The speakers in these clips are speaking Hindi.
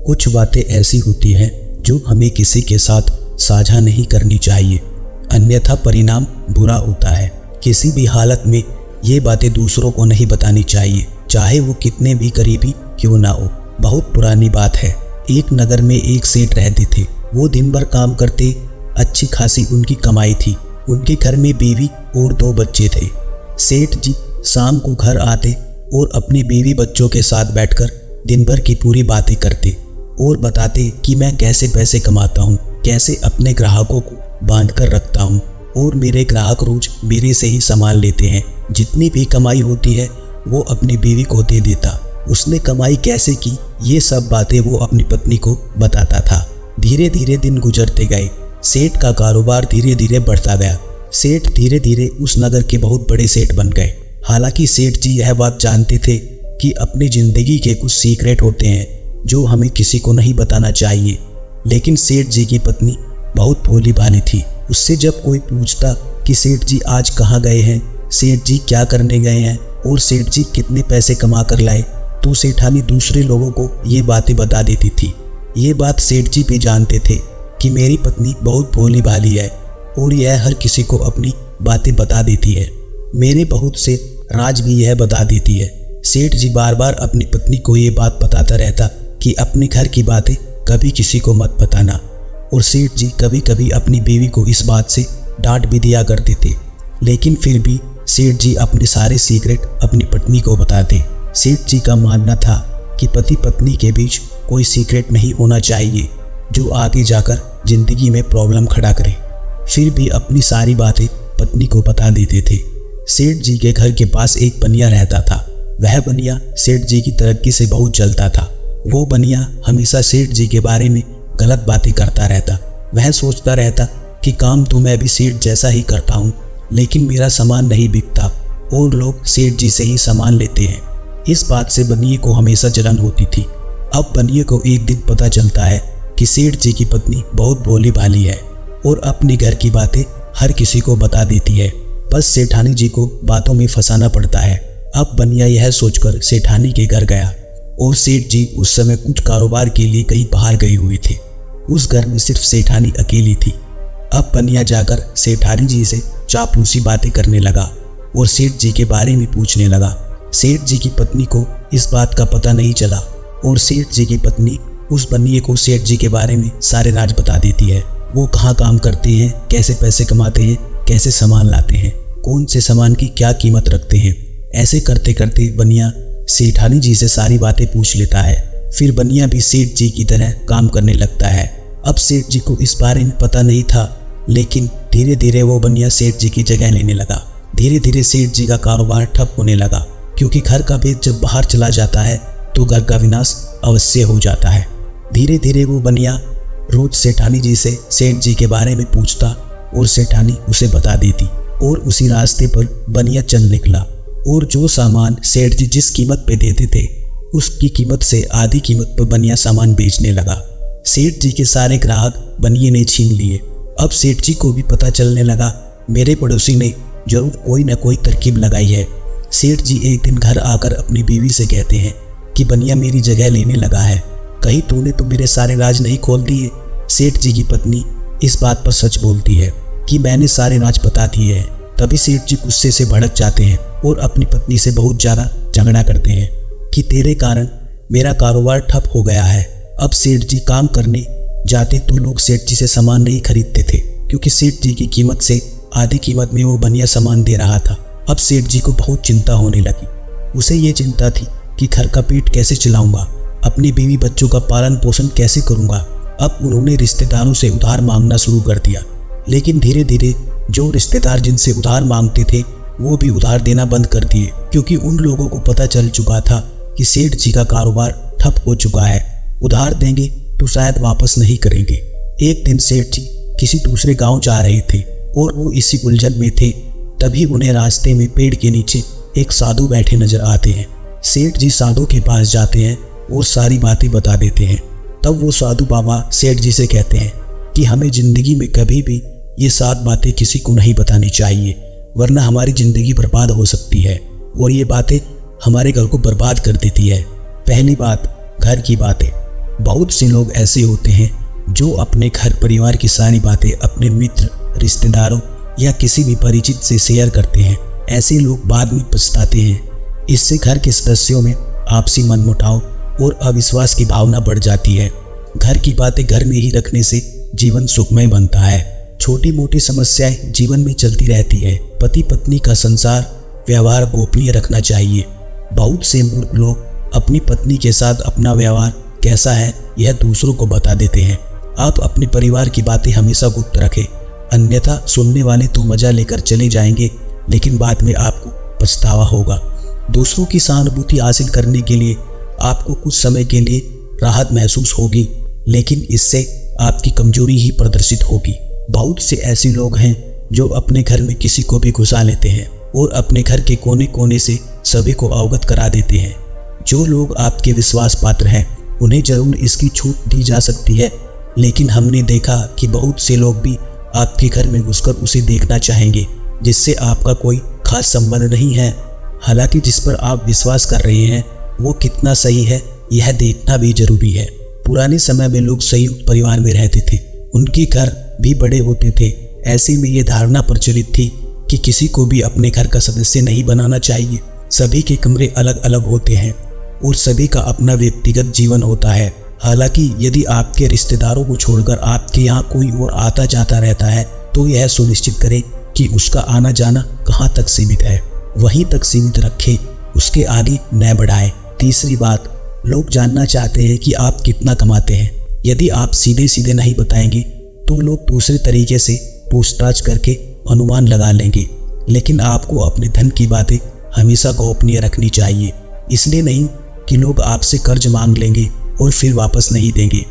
कुछ बातें ऐसी होती हैं जो हमें किसी के साथ साझा नहीं करनी चाहिए, अन्यथा परिणाम बुरा होता है। किसी भी हालत में ये बातें दूसरों को नहीं बतानी चाहिए, चाहे वो कितने भी करीबी क्यों ना हो। बहुत पुरानी बात है। एक नगर में एक सेठ रहते थे। वो दिन भर काम करते, अच्छी खासी उनकी कमाई थी। उनके घर में बीवी और 2 बच्चे थे। सेठ जी शाम को घर आते और अपने बीवी बच्चों के साथ बैठकर दिन भर की पूरी बातें करते और बताते कि मैं कैसे पैसे कमाता हूँ, कैसे अपने ग्राहकों को बांध कर रखता हूँ और मेरे ग्राहक रोज मेरे से ही सामान लेते हैं। जितनी भी कमाई होती है वो अपनी बीवी को दे देता। उसने कमाई कैसे की, ये सब बातें वो अपनी पत्नी को बताता था। धीरे धीरे दिन गुजरते गए। सेठ का कारोबार धीरे धीरे बढ़ता गया। सेठ धीरे धीरे उस नगर के बहुत बड़े सेठ बन गए। हालांकि सेठ जी यह बात जानते थे कि अपनी जिंदगी के कुछ सीक्रेट होते हैं जो हमें किसी को नहीं बताना चाहिए। लेकिन सेठ जी की पत्नी बहुत भोली भाली थी। उससे जब कोई पूछता कि सेठ जी आज कहाँ गए हैं, सेठ जी क्या करने गए हैं और सेठ जी कितने पैसे कमा कर लाए, तो सेठानी दूसरे लोगों को ये बातें बता देती थी। ये बात सेठ जी भी जानते थे कि मेरी पत्नी बहुत भोली भाली है और यह हर किसी को अपनी बातें बता देती है। मेरे बहुत से राज भी यह बता देती है। सेठ जी बार बार अपनी पत्नी को ये बात बताता रहता कि अपने घर की बातें कभी किसी को मत बताना। और सेठ जी कभी कभी अपनी बीवी को इस बात से डांट भी दिया करते थे, लेकिन फिर भी सेठ जी अपने सारे सीक्रेट अपनी पत्नी को बताते। सेठ जी का मानना था कि पति पत्नी के बीच कोई सीक्रेट नहीं होना चाहिए जो आगे जाकर जिंदगी में प्रॉब्लम खड़ा करे। फिर भी अपनी सारी बातें पत्नी को बता देते थे। सेठ जी के घर के पास एक बनिया रहता था। वह बनिया सेठ जी की तरक्की से बहुत जलता था। वो बनिया हमेशा सेठ जी के बारे में गलत बातें करता रहता। वह सोचता रहता कि काम तो मैं भी सेठ जैसा ही करता हूँ, लेकिन मेरा सामान नहीं बिकता और लोग सेठ जी से ही सामान लेते हैं। इस बात से बनिए को हमेशा जलन होती थी। अब बनिए को एक दिन पता चलता है कि सेठ जी की पत्नी बहुत भोली भाली है और अपने घर की बातें हर किसी को बता देती है। बस सेठानी जी को बातों में फंसाना पड़ता है। अब बनिया यह सोचकर सेठानी के घर गया और सेठ जी उस समय कुछ कारोबार के लिए कहीं बाहर गए हुए थे। उस घर में सिर्फ सेठानी अकेली थी। अब बनिया जाकर सेठानी जी से चापलूसी बातें करने लगा और सेठ जी के बारे में पूछने लगा। सेठ जी की पत्नी को इस बात का पता नहीं चला और सेठ जी की पत्नी उस बनिए को सेठ जी के बारे में सारे राज बता देती है। वो कहाँ काम करते हैं, कैसे पैसे कमाते हैं, कैसे सामान लाते हैं, कौन से सामान की क्या कीमत रखते हैं। ऐसे करते करते बनिया सेठानी जी से सारी बातें पूछ लेता है। फिर बनिया भी सेठ जी की तरह काम करने लगता है। अब सेठ जी को इस बारे में पता नहीं था, लेकिन धीरे धीरे वो बनिया सेठ जी की जगह लेने लगा। धीरे धीरे सेठ जी का कारोबार ठप होने लगा, क्योंकि घर का भेद जब बाहर चला जाता है तो घर का विनाश अवश्य हो जाता है। धीरे धीरे वो बनिया रोज सेठानी जी से सेठ जी के बारे में पूछता और सेठानी उसे बता देती और उसी रास्ते पर बनिया चल निकला। और जो सामान सेठ जी जिस कीमत पे देते थे उसकी कीमत से आधी कीमत पर बनिया सामान बेचने लगा। सेठ जी के सारे ग्राहक बनिए ने छीन लिए। अब सेठ जी को भी पता चलने लगा मेरे पड़ोसी ने जरूर कोई न कोई तरकीब लगाई है। सेठ जी एक दिन घर आकर अपनी बीवी से कहते हैं कि बनिया मेरी जगह लेने लगा है, कहीं तूने तो मेरे सारे राज नहीं खोल दिए। सेठ जी की पत्नी इस बात पर सच बोलती है कि मैंने सारे राज बता दिए हैं। तभी सेठ जी गुस्से से भड़क जाते हैं और अपनी पत्नी से बहुत ज़्यादा झगड़ा करते हैं कि तेरे कारण मेरा कारोबार ठप हो गया है। अब सेठ जी काम करने जाते तो लोग सेठ जी से सामान नहीं खरीदते थे, क्योंकि सेठ जी की कीमत से आधी कीमत में वो बनिया सामान दे रहा था। अब सेठ जी को बहुत चिंता होने लगी। उसे ये चिंता थी कि घर का पेट कैसे चलाऊंगा, अपनी बीवी बच्चों का पालन पोषण कैसे करूंगा। अब उन्होंने रिश्तेदारों से उधार मांगना शुरू कर दिया, लेकिन धीरे धीरे जो रिश्तेदार जिनसे उधार मांगते थे वो भी उधार देना बंद कर दिए, क्योंकि उन लोगों को पता चल चुका था कि सेठ जी का कारोबार ठप हो चुका है। उधार देंगे तो शायद वापस नहीं करेंगे। एक दिन सेठ जी किसी दूसरे गांव जा रहे थे और वो इसी उलझन में थे। तभी उन्हें रास्ते में पेड़ के नीचे एक साधु बैठे नजर आते हैं। सेठ जी साधु के पास जाते हैं और सारी बातें बता देते हैं। तब वो साधु बाबा सेठ जी से कहते हैं कि हमें जिंदगी में कभी भी ये 7 बातें किसी को नहीं बतानी चाहिए, वरना हमारी जिंदगी बर्बाद हो सकती है और ये बातें हमारे घर को बर्बाद कर देती है। पहली बात, घर की बातें। बहुत से लोग ऐसे होते हैं जो अपने घर परिवार की सारी बातें अपने मित्र, रिश्तेदारों या किसी भी परिचित से शेयर करते हैं। ऐसे लोग बाद में पछताते हैं। इससे घर के सदस्यों में आपसी मनमुटाव और अविश्वास की भावना बढ़ जाती है। घर की बातें घर में ही रखने से जीवन सुखमय बनता है। छोटी मोटी समस्याएं जीवन में चलती रहती है। पति पत्नी का संसार व्यवहार गोपनीय रखना चाहिए। बहुत से मूर्ख लोग अपनी पत्नी के साथ अपना व्यवहार कैसा है यह दूसरों को बता देते हैं। आप अपने परिवार की बातें हमेशा गुप्त रखें, अन्यथा सुनने वाले तो मजा लेकर चले जाएंगे, लेकिन बाद में आपको पछतावा होगा। दूसरों की सहानुभूति हासिल करने के लिए आपको कुछ समय के लिए राहत महसूस होगी, लेकिन इससे आपकी कमजोरी ही प्रदर्शित होगी। बहुत से ऐसे लोग हैं जो अपने घर में किसी को भी घुसा लेते हैं और अपने घर के कोने कोने से सभी को अवगत करा देते हैं। जो लोग आपके विश्वास पात्र हैं उन्हें जरूर इसकी छूट दी जा सकती है, लेकिन हमने देखा कि बहुत से लोग भी आपके घर में घुसकर उसे देखना चाहेंगे जिससे आपका कोई खास संबंध नहीं है। हालांकि जिस पर आप विश्वास कर रहे हैं वो कितना सही है यह देखना भी जरूरी है। पुराने समय में लोग संयुक्त परिवार में रहते थे, उनके घर भी बड़े होते थे। ऐसे में ये धारणा प्रचलित थी कि किसी को भी अपने घर का सदस्य नहीं बनाना चाहिए। सभी के कमरे अलग अलग होते हैं और सभी का अपना व्यक्तिगत जीवन होता है। हालांकि यदि आपके रिश्तेदारों को छोड़कर आपके यहाँ कोई और आता जाता रहता है तो यह सुनिश्चित करें कि उसका आना जाना कहाँ तक सीमित है, वहीं तक सीमित रखें, उसके आगे न बढ़ाएं। तीसरी बात, लोग जानना चाहते हैं कि आप कितना कमाते हैं। यदि आप सीधे सीधे नहीं बताएंगे तो लोग दूसरे तरीके से पूछताछ करके अनुमान लगा लेंगे, लेकिन आपको अपने धन की बातें हमेशा गोपनीय रखनी चाहिए। इसलिए नहीं कि लोग आपसे कर्ज मांग लेंगे और फिर वापस नहीं देंगे।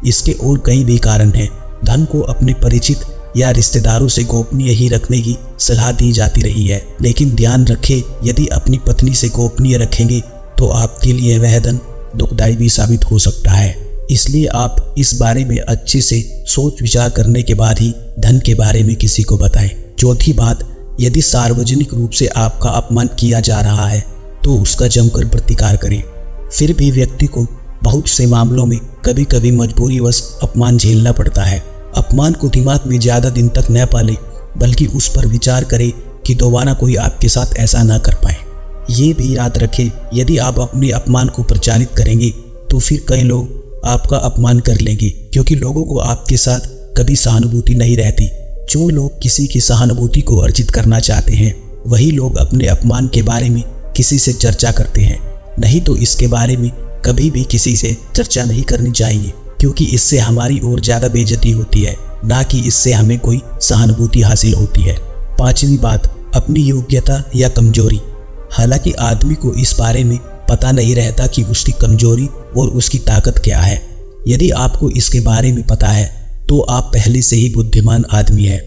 इसके और कई भी कारण हैं। धन को अपने परिचित या रिश्तेदारों से गोपनीय ही रखने की सलाह दी जाती रही है, लेकिन ध्यान रखें यदि अपनी पत्नी से गोपनीय रखेंगे तो आपके लिए वह धन दुखदायी भी साबित हो सकता है। इसलिए आप इस बारे में अच्छे से सोच विचार करने के बाद ही धन के बारे में किसी को बताएं। चौथी बात, यदि सार्वजनिक रूप से आपका अपमान किया जा रहा है तो उसका जमकर प्रतिकार करें। फिर भी व्यक्ति को बहुत से मामलों में कभी कभी मजबूरीवश अपमान झेलना पड़ता है। अपमान को दिमाग में ज्यादा दिन तक न पाले, बल्कि उस पर विचार करें कि दोबारा कोई आपके साथ ऐसा ना कर पाए। ये भी याद रखें, यदि आप अपने अपमान को प्रचारित करेंगे तो फिर कई लोग आपका अपमान कर लेंगे, क्योंकि लोगों को आपके साथ कभी सहानुभूति नहीं रहती। जो लोग किसी की सहानुभूति को अर्जित करना चाहते हैं वही लोग अपने अपमान के बारे में किसी से चर्चा करते हैं। नहीं तो इसके बारे में कभी भी किसी से चर्चा नहीं करनी चाहिए, क्योंकि इससे हमारी और ज्यादा बेइज्जती होती है, ना कि इससे हमें कोई सहानुभूति हासिल होती है। पांचवी बात, अपनी योग्यता या कमजोरी। हालांकि आदमी को इस बारे में पता नहीं रहता कि उसकी कमजोरी और उसकी ताकत क्या है। यदि आपको इसके बारे में पता है तो आप पहले से ही बुद्धिमान आदमी हैं।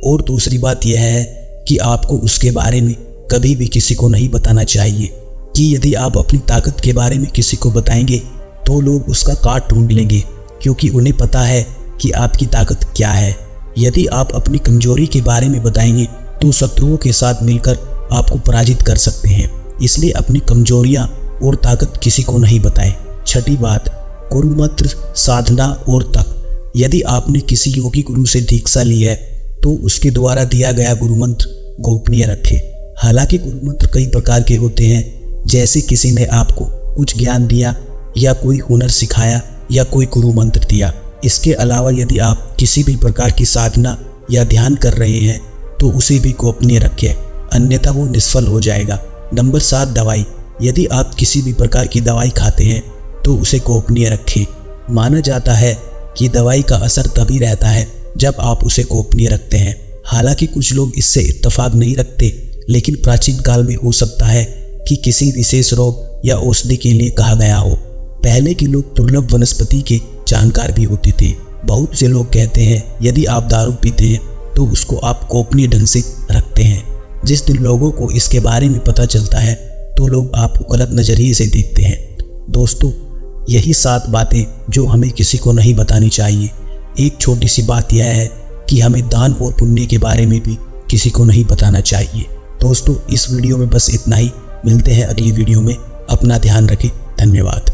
और दूसरी बात यह है कि आपको उसके बारे में कभी भी किसी को नहीं बताना चाहिए, कि यदि आप अपनी ताकत के बारे में किसी को बताएंगे तो लोग उसका काट ढूंढ लेंगे, क्योंकि उन्हें पता है कि आपकी ताकत क्या है। यदि आप अपनी कमजोरी के बारे में बताएंगे तो शत्रुओं के साथ मिलकर आपको पराजित कर सकते हैं। इसलिए अपनी कमजोरियां और ताकत किसी को नहीं बताएं। छठी बात, गुरुमंत्र, साधना और तप। यदि आपने किसी योगी गुरु से दीक्षा ली है तो उसके द्वारा दिया गया गुरुमंत्र गोपनीय रखें। हालांकि गुरुमंत्र कई प्रकार के होते हैं, जैसे किसी ने आपको कुछ ज्ञान दिया या कोई हुनर सिखाया या कोई गुरु मंत्र दिया। इसके अलावा यदि आप किसी भी प्रकार की साधना या ध्यान कर रहे हैं तो उसे भी गोपनीय रखें, अन्यथा वो निष्फल हो जाएगा। नंबर 7, दवाई। यदि आप किसी भी प्रकार की दवाई खाते हैं तो उसे गोपनीय रखें। माना जाता है कि दवाई का असर तभी रहता है जब आप उसे गोपनीय रखते हैं। हालांकि कुछ लोग इससे इत्तेफाक नहीं रखते, लेकिन प्राचीन काल में हो सकता है कि किसी विशेष रोग या औषधि के लिए कहा गया हो। पहले के लोग दुर्लभ वनस्पति के जानकार भी होते थे। बहुत से लोग कहते हैं यदि आप दारू पीते हैं तो उसको आप गोपनीय ढंग से रखते हैं। जिस दिन लोगों को इसके बारे में पता चलता है तो लोग आपको गलत नजरिए से देखते हैं। दोस्तों, यही 7 बातें जो हमें किसी को नहीं बतानी चाहिए। एक छोटी सी बात यह है कि हमें दान और पुण्य के बारे में भी किसी को नहीं बताना चाहिए। दोस्तों, इस वीडियो में बस इतना ही। मिलते हैं अगली वीडियो में। अपना ध्यान रखें। धन्यवाद।